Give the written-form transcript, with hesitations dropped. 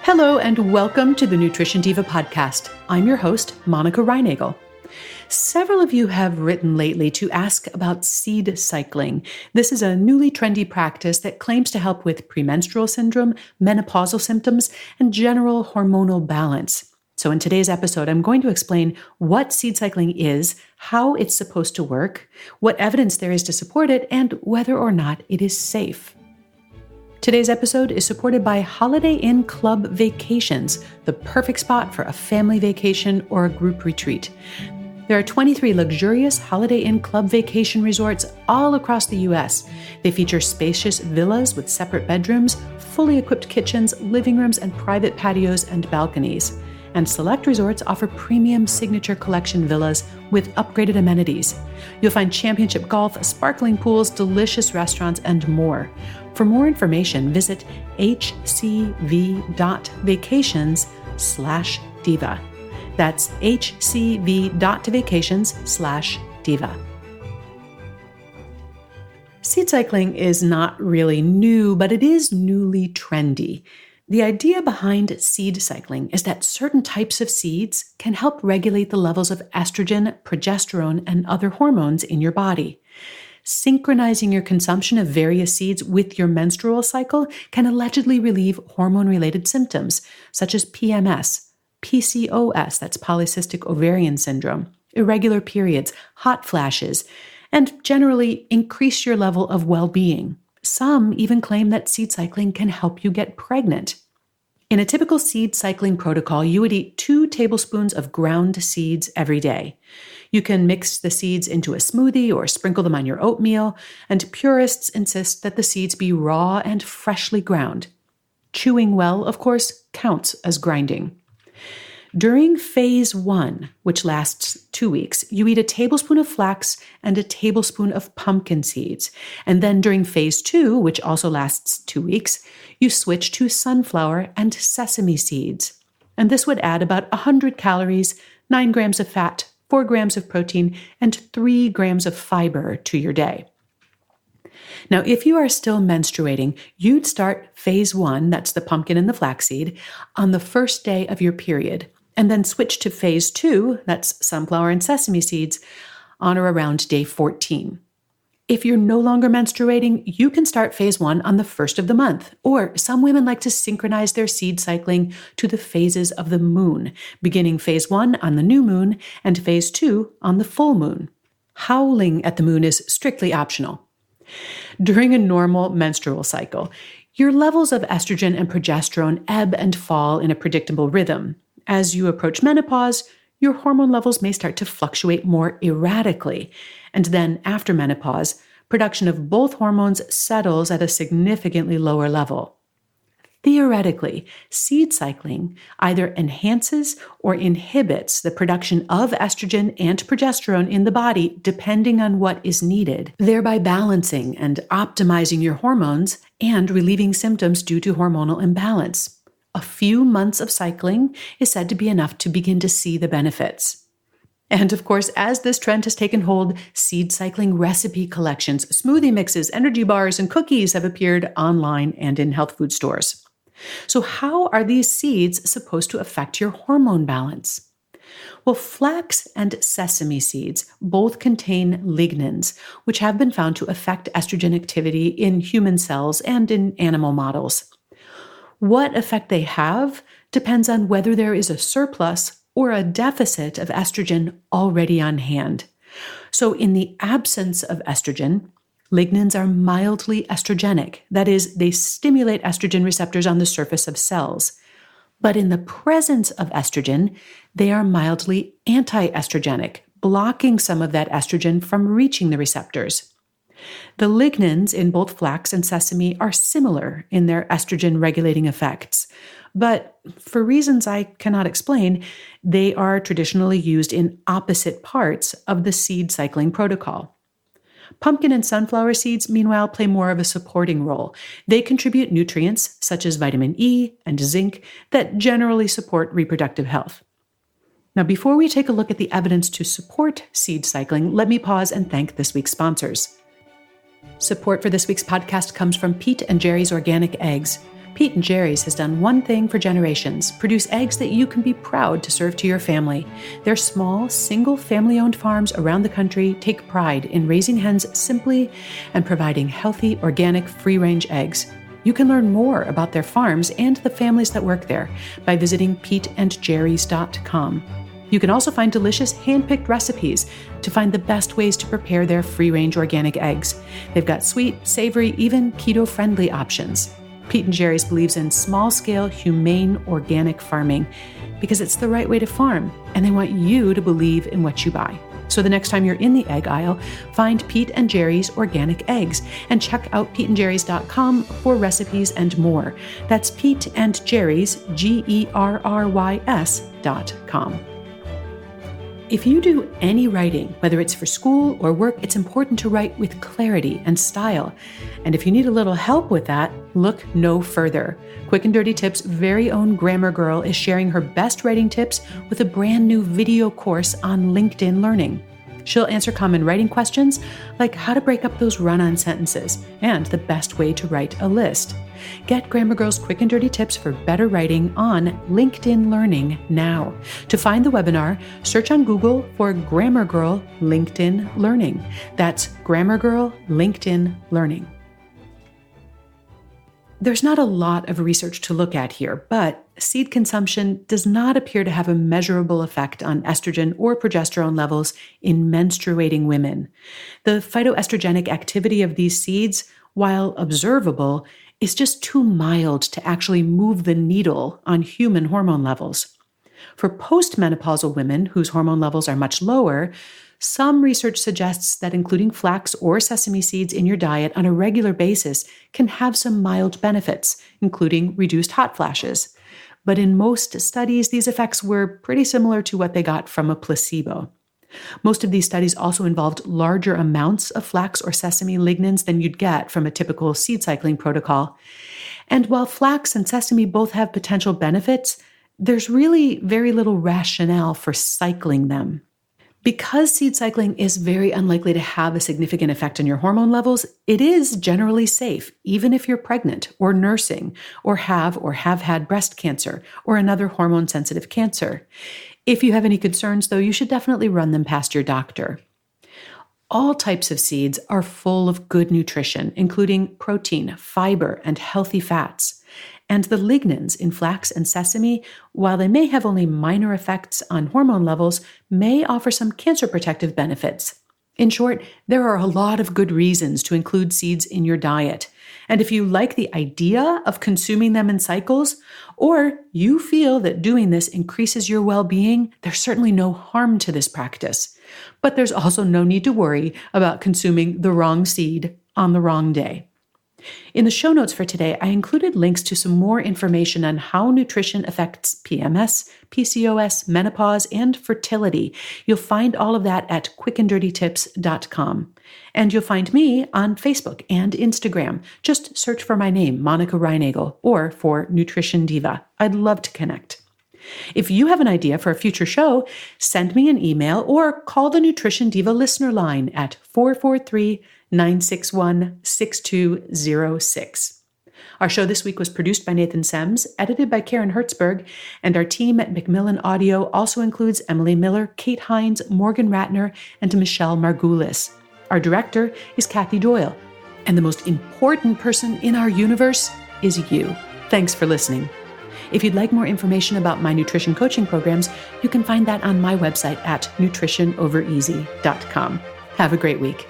Hello and welcome to the Nutrition Diva podcast. I'm your host, Monica Reinagel. Several of you have written lately to ask about seed cycling. This is a newly trendy practice that claims to help with premenstrual syndrome, menopausal symptoms, and general hormonal balance. So in today's episode, I'm going to explain what seed cycling is, how it's supposed to work, what evidence there is to support it, and whether or not it is safe. Today's episode is supported by Holiday Inn Club Vacations, the perfect spot for a family vacation or a group retreat. There are 23 luxurious Holiday Inn Club vacation resorts all across the U.S. They feature spacious villas with separate bedrooms, fully equipped kitchens, living rooms, and private patios and balconies. And select resorts offer premium signature collection villas with upgraded amenities. You'll find championship golf, sparkling pools, delicious restaurants, and more. For more information, visit hcv.vacations/diva. That's hcv.vacations/diva. Seed cycling is not really new, but it is newly trendy. The idea behind seed cycling is that certain types of seeds can help regulate the levels of estrogen, progesterone, and other hormones in your body. Synchronizing your consumption of various seeds with your menstrual cycle can allegedly relieve hormone-related symptoms, such as PMS, PCOS, that's polycystic ovarian syndrome, irregular periods, hot flashes, and generally increase your level of well-being. Some even claim that seed cycling can help you get pregnant. In a typical seed cycling protocol, you would eat 2 tablespoons of ground seeds every day. You can mix the seeds into a smoothie or sprinkle them on your oatmeal, and purists insist that the seeds be raw and freshly ground. Chewing well, of course, counts as grinding. During phase 1, which lasts 2 weeks, you eat a tablespoon of flax and a tablespoon of pumpkin seeds. And then during phase 2, which also lasts 2 weeks, you switch to sunflower and sesame seeds. And this would add about 100 calories, 9 grams of fat, 4 grams of protein, and 3 grams of fiber to your day. Now, if you are still menstruating, you'd start phase 1, that's the pumpkin and the flaxseed, on the first day of your period, and then switch to phase 2, that's sunflower and sesame seeds, on or around day 14. If you're no longer menstruating, you can start phase 1 on the first of the month, or some women like to synchronize their seed cycling to the phases of the moon, beginning phase 1 on the new moon and phase 2 on the full moon. Howling at the moon is strictly optional. During a normal menstrual cycle, your levels of estrogen and progesterone ebb and fall in a predictable rhythm. As you approach menopause, your hormone levels may start to fluctuate more erratically. And then after menopause, production of both hormones settles at a significantly lower level. Theoretically, seed cycling either enhances or inhibits the production of estrogen and progesterone in the body depending on what is needed, thereby balancing and optimizing your hormones and relieving symptoms due to hormonal imbalance. A few months of cycling is said to be enough to begin to see the benefits. And of course, as this trend has taken hold, seed cycling recipe collections, smoothie mixes, energy bars, and cookies have appeared online and in health food stores. So how are these seeds supposed to affect your hormone balance? Well, flax and sesame seeds both contain lignans, which have been found to affect estrogen activity in human cells and in animal models. What effect they have depends on whether there is a surplus or a deficit of estrogen already on hand. So in the absence of estrogen, lignans are mildly estrogenic. That is, they stimulate estrogen receptors on the surface of cells. But in the presence of estrogen, they are mildly anti-estrogenic, blocking some of that estrogen from reaching the receptors. The lignans in both flax and sesame are similar in their estrogen-regulating effects, but for reasons I cannot explain, they are traditionally used in opposite parts of the seed cycling protocol. Pumpkin and sunflower seeds, meanwhile, play more of a supporting role. They contribute nutrients such as vitamin E and zinc that generally support reproductive health. Now, before we take a look at the evidence to support seed cycling, let me pause and thank this week's sponsors. Support for this week's podcast comes from Pete and Jerry's Organic Eggs. Pete and Jerry's has done one thing for generations: produce eggs that you can be proud to serve to your family. Their small, single family-owned farms around the country take pride in raising hens simply and providing healthy, organic, free-range eggs. You can learn more about their farms and the families that work there by visiting peteandjerrys.com. You can also find delicious hand-picked recipes to find the best ways to prepare their free-range organic eggs. They've got sweet, savory, even keto-friendly options. Pete and Jerry's believes in small-scale, humane, organic farming because it's the right way to farm, and they want you to believe in what you buy. So the next time you're in the egg aisle, find Pete and Jerry's organic eggs and check out peteandjerrys.com for recipes and more. That's Pete and Jerry's, GERRYS.com. If you do any writing, whether it's for school or work, it's important to write with clarity and style. And if you need a little help with that, look no further. Quick and Dirty Tips' very own Grammar Girl is sharing her best writing tips with a brand new video course on LinkedIn Learning. She'll answer common writing questions like how to break up those run-on sentences and the best way to write a list. Get Grammar Girl's Quick and Dirty Tips for better writing on LinkedIn Learning now. To find the webinar, search on Google for Grammar Girl LinkedIn Learning. That's Grammar Girl LinkedIn Learning. There's not a lot of research to look at here, but seed consumption does not appear to have a measurable effect on estrogen or progesterone levels in menstruating women. The phytoestrogenic activity of these seeds, while observable, is just too mild to actually move the needle on human hormone levels. For postmenopausal women whose hormone levels are much lower, some research suggests that including flax or sesame seeds in your diet on a regular basis can have some mild benefits, including reduced hot flashes. But in most studies, these effects were pretty similar to what they got from a placebo. Most of these studies also involved larger amounts of flax or sesame lignans than you'd get from a typical seed cycling protocol. And while flax and sesame both have potential benefits, there's really very little rationale for cycling them. Because seed cycling is very unlikely to have a significant effect on your hormone levels, it is generally safe, even if you're pregnant or nursing or have had breast cancer or another hormone-sensitive cancer. If you have any concerns, though, you should definitely run them past your doctor. All types of seeds are full of good nutrition, including protein, fiber, and healthy fats. And the lignans in flax and sesame, while they may have only minor effects on hormone levels, may offer some cancer protective benefits. In short, there are a lot of good reasons to include seeds in your diet. And if you like the idea of consuming them in cycles, or you feel that doing this increases your well-being, there's certainly no harm to this practice. But there's also no need to worry about consuming the wrong seed on the wrong day. In the show notes for today, I included links to some more information on how nutrition affects PMS, PCOS, menopause, and fertility. You'll find all of that at quickanddirtytips.com. And you'll find me on Facebook and Instagram. Just search for my name, Monica Reinagel, or for Nutrition Diva. I'd love to connect. If you have an idea for a future show, send me an email or call the Nutrition Diva listener line at 443-961-6206. Our show this week was produced by Nathan Sems, edited by Karen Hertzberg, and our team at Macmillan Audio also includes Emily Miller, Kate Hines, Morgan Ratner, and Michelle Margulis. Our director is Kathy Doyle, and the most important person in our universe is you. Thanks for listening. If you'd like more information about my nutrition coaching programs, you can find that on my website at nutritionovereasy.com. Have a great week.